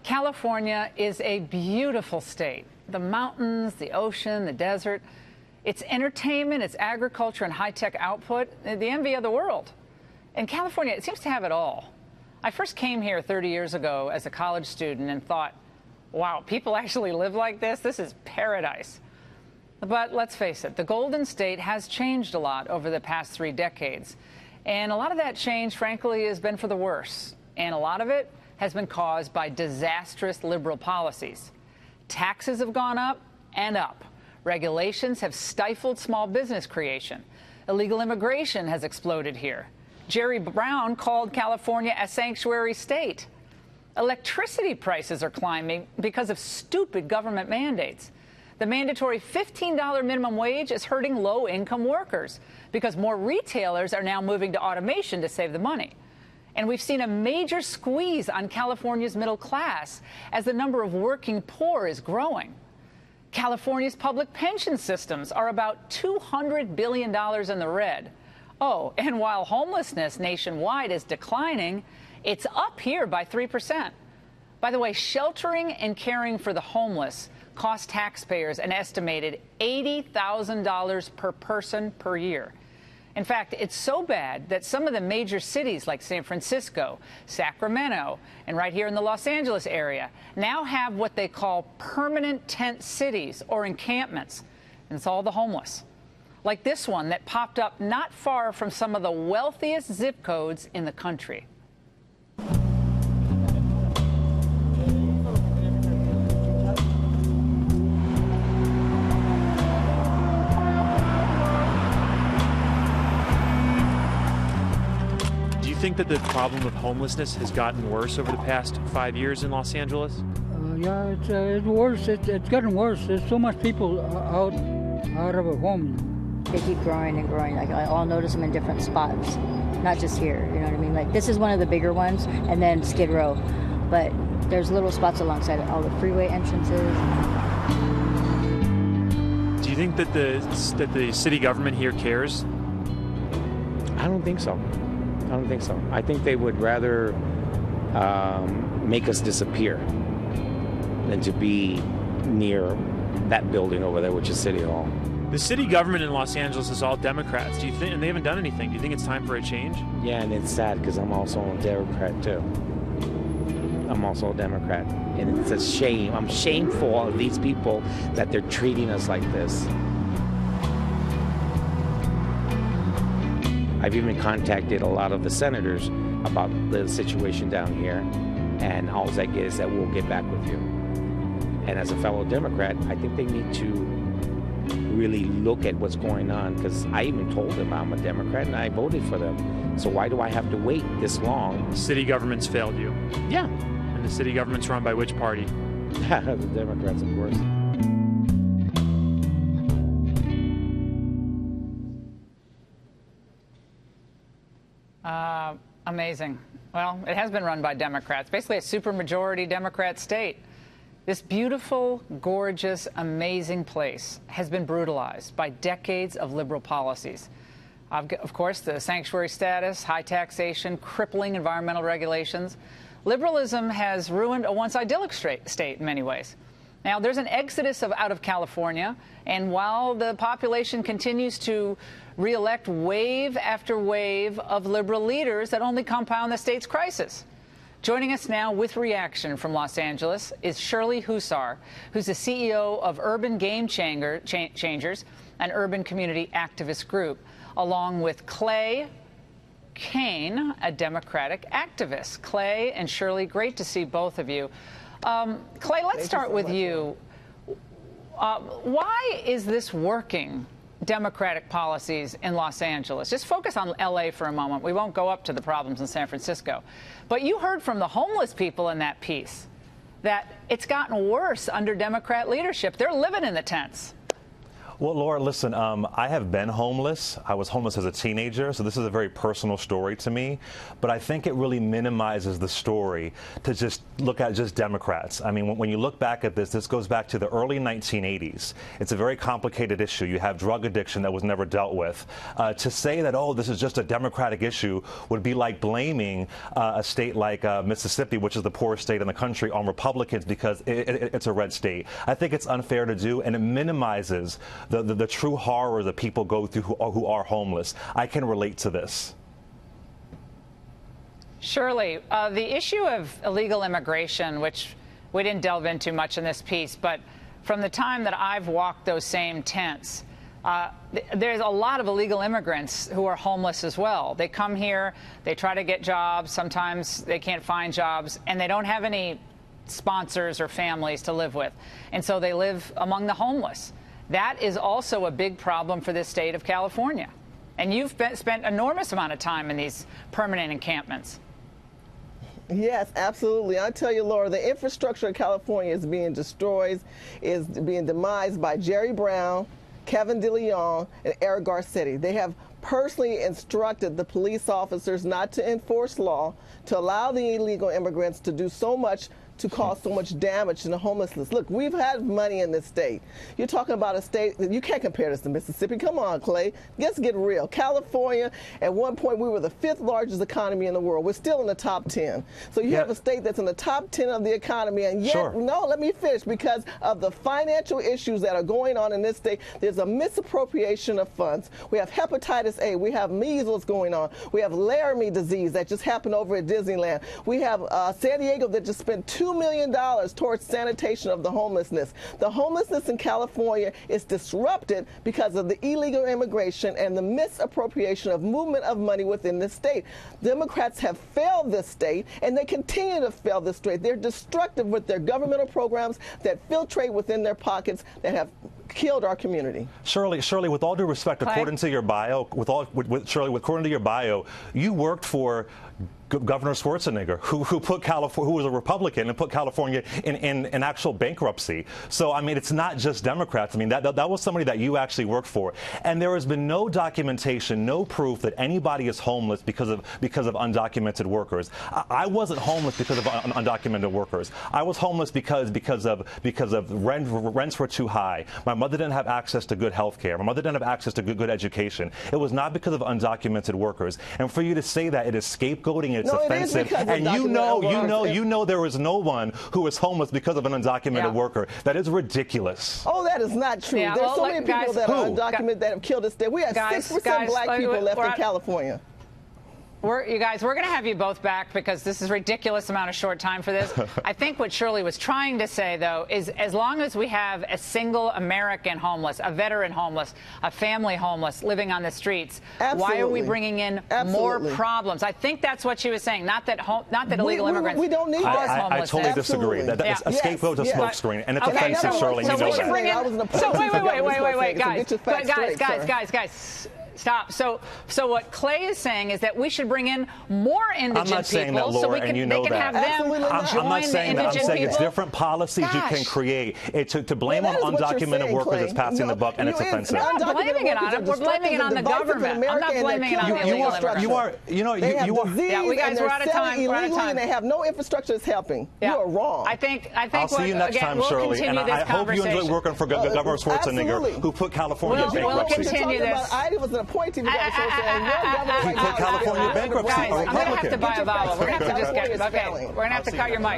California is a beautiful state. The mountains, the ocean, the desert. Its entertainment, its agriculture, and high-tech output, the envy of the world. And California, it seems to have it all. I first came here 30 years ago as a college student and thought, wow, people actually live like this? This is paradise. But let's face it, the Golden State has changed a lot over the past 3 decades. And a lot of that change, frankly, has been for the worse. And a lot of it has been caused by disastrous liberal policies. Taxes have gone up and up. Regulations have stifled small business creation. Illegal immigration has exploded here. Jerry Brown called California a sanctuary state. Electricity prices are climbing because of stupid government mandates. The mandatory $15 minimum wage is hurting low-income workers because more retailers are now moving to automation to save the money. And we've seen a major squeeze on California's middle class as the number of working poor is growing. California's public pension systems are about $200 billion in the red. Oh, and while homelessness nationwide is declining, it's up here by 3%. By the way, sheltering and caring for the homeless cost taxpayers an estimated $80,000 per person per year. In fact, it's so bad that some of the major cities like San Francisco, Sacramento, and right here in the Los Angeles area now have what they call permanent tent cities or encampments. And it's all the homeless. Like this one that popped up not far from some of the wealthiest zip codes in the country. Do you think that the problem of homelessness has gotten worse over the past 5 years in Los Angeles? Yeah, it's worse. It's getting worse. There's so much people out of a home. They keep growing and growing. Like I'll notice them in different spots, not just here. You know what I mean? Like this is one of the bigger ones, and then Skid Row. But there's little spots alongside all the freeway entrances. Do you think that the city government here cares? I don't think so. I don't think so. I think they would rather make us disappear than to be near that building over there, which is City Hall. The city government in Los Angeles is all Democrats. Do you think, and they haven't done anything? Do you think it's time for a change? Yeah, and it's sad because I'm also a Democrat too. I'm also a Democrat, and it's a shame. I'm shameful of these people that they're treating us like this. I've even contacted a lot of the senators about the situation down here, and all I get is that we'll get back with you. And as a fellow Democrat, I think they need to really look at what's going on, because I even told them I'm a Democrat and I voted for them. So why do I have to wait this long? City government's failed you. Yeah. And the city government's run by which party? The Democrats, of course. Amazing. Well, it has been run by Democrats, basically a supermajority Democrat state. This beautiful, gorgeous, amazing place has been brutalized by decades of liberal policies. Of course, the sanctuary status, high taxation, crippling environmental regulations. Liberalism has ruined a once idyllic state in many ways. Now, there's an exodus out of California, and while the population continues to re-elect wave after wave of liberal leaders that only compound the state's crisis. Joining us now with reaction from Los Angeles is Shirley Husar, who's the CEO of Urban Game Changers, an urban community activist group, along with Clay Cane, a Democratic activist. Clay and Shirley, great to see both of you. Clay, let's start with you. Why is this working, Democratic policies in Los Angeles? Just focus on L.A. for a moment. We won't go up to the problems in San Francisco. But you heard from the homeless people in that piece that it's gotten worse under Democrat leadership. They're living in the tents. Well, Laura, listen, I have been homeless. I was homeless as a teenager, so this is a very personal story to me. But I think it really minimizes the story to just look at just Democrats. I mean, when you look back at this goes back to the early 1980s. It's a very complicated issue. You have drug addiction that was never dealt with. To say that, oh, this is just a Democratic issue would be like blaming a state like Mississippi, which is the poorest state in the country, on Republicans because it's a red state. I think it's unfair to do, and it minimizes the true horror that people go through who are homeless. I can relate to this. Shirley, the issue of illegal immigration, which we didn't delve into much in this piece, but from the time that I've walked those same tents, there's a lot of illegal immigrants who are homeless as well. They come here, they try to get jobs, sometimes they can't find jobs, and they don't have any sponsors or families to live with. And so they live among the homeless. That is also a big problem for this state of California. And you've spent an enormous amount of time in these permanent encampments. Yes, absolutely. I tell you, Laura, the infrastructure of California is being destroyed, is being demised by Jerry Brown, Kevin DeLeon, and Eric Garcetti. They have personally instructed the police officers not to enforce law, to allow the illegal immigrants to do so much, to cause so much damage to the homelessness. Look, we've had money in this state. You're talking about a state that you can't compare this to Mississippi. Come on, Clay. Let's get real. California, at one point, we were the 5th largest economy in the world. We're still in the top 10. So you have a state that's in the top 10 of the economy, and yet, no, let me finish, because of the financial issues that are going on in this state, there's a misappropriation of funds. We have hepatitis A. We have measles going on. We have Laramie disease that just happened over at Disneyland. We have San Diego that just spent $2 million towards sanitation of the homelessness. The homelessness in California is disrupted because of the illegal immigration and the misappropriation of movement of money within the state. Democrats have failed this state, and they continue to fail this state. They're destructive with their governmental programs that filtrate within their pockets, that have killed our community. Shirley, with all due respect, Clay? according to your bio, Shirley, according to your bio, you worked for Governor Schwarzenegger, who put California, who was a Republican, and put California in actual bankruptcy. So I mean, it's not just Democrats. I mean, that was somebody that you actually worked for, and there has been no documentation, no proof that anybody is homeless because of undocumented workers. I wasn't homeless because of undocumented workers. I was homeless because rents were too high. My mother didn't have access to good health care. My mother didn't have access to good education. It was not because of undocumented workers. And for you to say that, it is scapegoating, it's offensive. And you know there is no one who is homeless because of an undocumented worker. That is ridiculous. Oh, that is not true. Yeah, There's so many people that are undocumented that have killed us there. We have 6% black people left in California. You guys, we're going to have you both back because this is a ridiculous amount of short time for this. I think what Shirley was trying to say, though, is as long as we have a single American homeless, a veteran homeless, a family homeless living on the streets, why are we bringing in more problems? I think that's what she was saying. Not that illegal immigrants. We don't need that. I totally disagree. A scapegoat is a smokescreen, and it's offensive, Shirley. So we should bring in. Wait, guys. Stop. So what Clay is saying is that we should bring in more indigent people so they can have them join the indigent people. I'm not saying that. I'm saying it's different policies you can create. To blame on undocumented workers is passing the buck, and it's offensive. We're not blaming it on it. We're blaming it on the government. I'm not blaming it on the illegal immigrants. They have disease, guys, we're out of time. And they have no infrastructure that's helping. You are wrong. I think. I'll see you next time, Shirley. And I hope you enjoy working for Governor Schwarzenegger, who put California in bankruptcy. We'll continue this. Appointed he put California bankruptcy. I'm going to have to buy a vowel. We're going to have to just get. Okay, we're going to have to cut your mic.